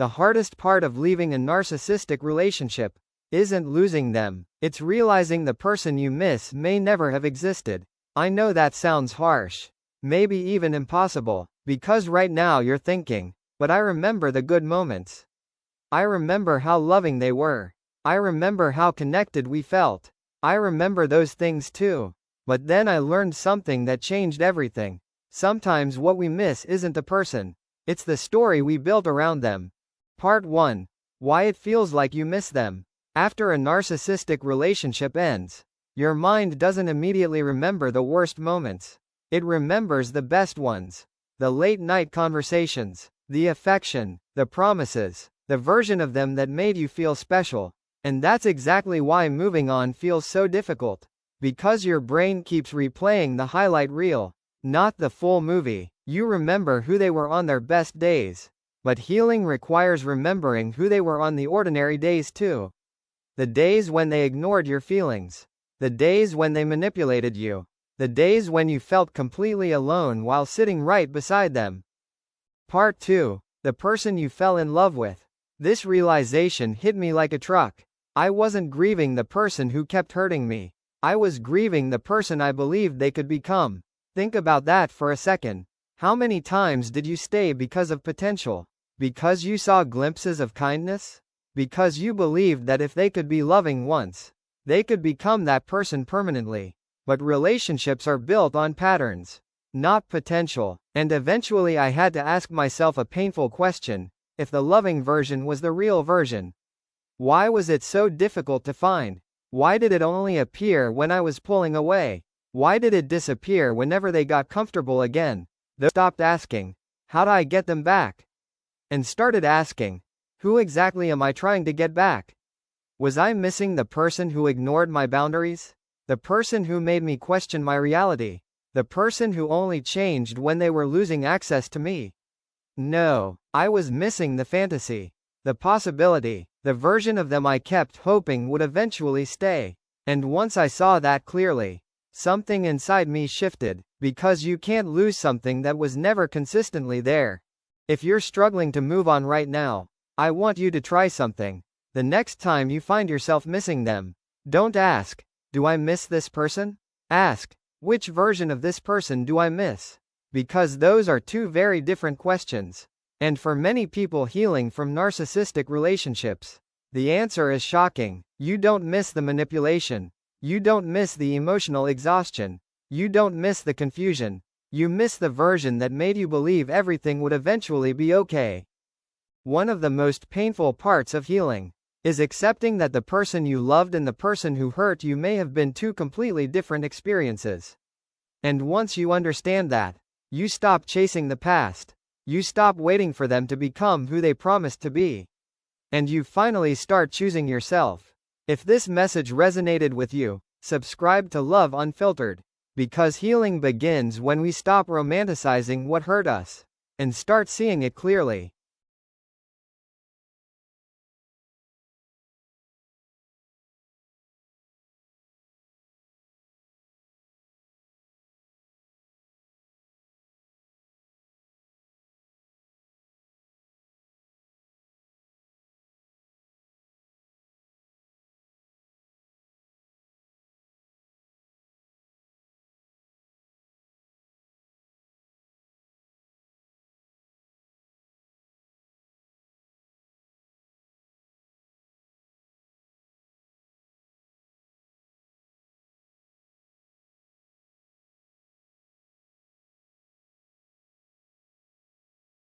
The hardest part of leaving a narcissistic relationship isn't losing them, it's realizing the person you miss may never have existed. I know that sounds harsh. Maybe even impossible, because right now you're thinking, but I remember the good moments. I remember how loving they were. I remember how connected we felt. I remember those things too. But then I learned something that changed everything. Sometimes what we miss isn't the person, it's the story we built around them. Part 1. Why it feels like you miss them. After a narcissistic relationship ends, your mind doesn't immediately remember the worst moments. It remembers the best ones. The late-night conversations, the affection, the promises, the version of them that made you feel special. And that's exactly why moving on feels so difficult. Because your brain keeps replaying the highlight reel, not the full movie. You remember who they were on their best days. But healing requires remembering who they were on the ordinary days too. The days when they ignored your feelings. The days when they manipulated you. The days when you felt completely alone while sitting right beside them. Part 2. The person you fell in love with. This realization hit me like a truck. I wasn't grieving the person who kept hurting me. I was grieving the person I believed they could become. Think about that for a second. How many times did you stay because of potential? Because you saw glimpses of kindness? Because you believed that if they could be loving once, they could become that person permanently. But relationships are built on patterns, not potential. And eventually I had to ask myself a painful question: if the loving version was the real version, why was it so difficult to find? Why did it only appear when I was pulling away? Why did it disappear whenever they got comfortable again? Though I stopped asking, how do I get them back? And started asking, who exactly am I trying to get back? Was I missing the person who ignored my boundaries? The person who made me question my reality? The person who only changed when they were losing access to me? No, I was missing the fantasy, the possibility, the version of them I kept hoping would eventually stay. And once I saw that clearly, something inside me shifted, because you can't lose something that was never consistently there. If you're struggling to move on right now, I want you to try something. The next time you find yourself missing them, don't ask, do I miss this person? Ask, which version of this person do I miss? Because those are two very different questions. And for many people healing from narcissistic relationships, the answer is shocking. You don't miss the manipulation. You don't miss the emotional exhaustion. You don't miss the confusion. You miss the version that made you believe everything would eventually be okay. One of the most painful parts of healing is accepting that the person you loved and the person who hurt you may have been two completely different experiences. And once you understand that, you stop chasing the past. You stop waiting for them to become who they promised to be. And you finally start choosing yourself. If this message resonated with you, subscribe to Love Unfiltered. Because healing begins when we stop romanticizing what hurt us and start seeing it clearly.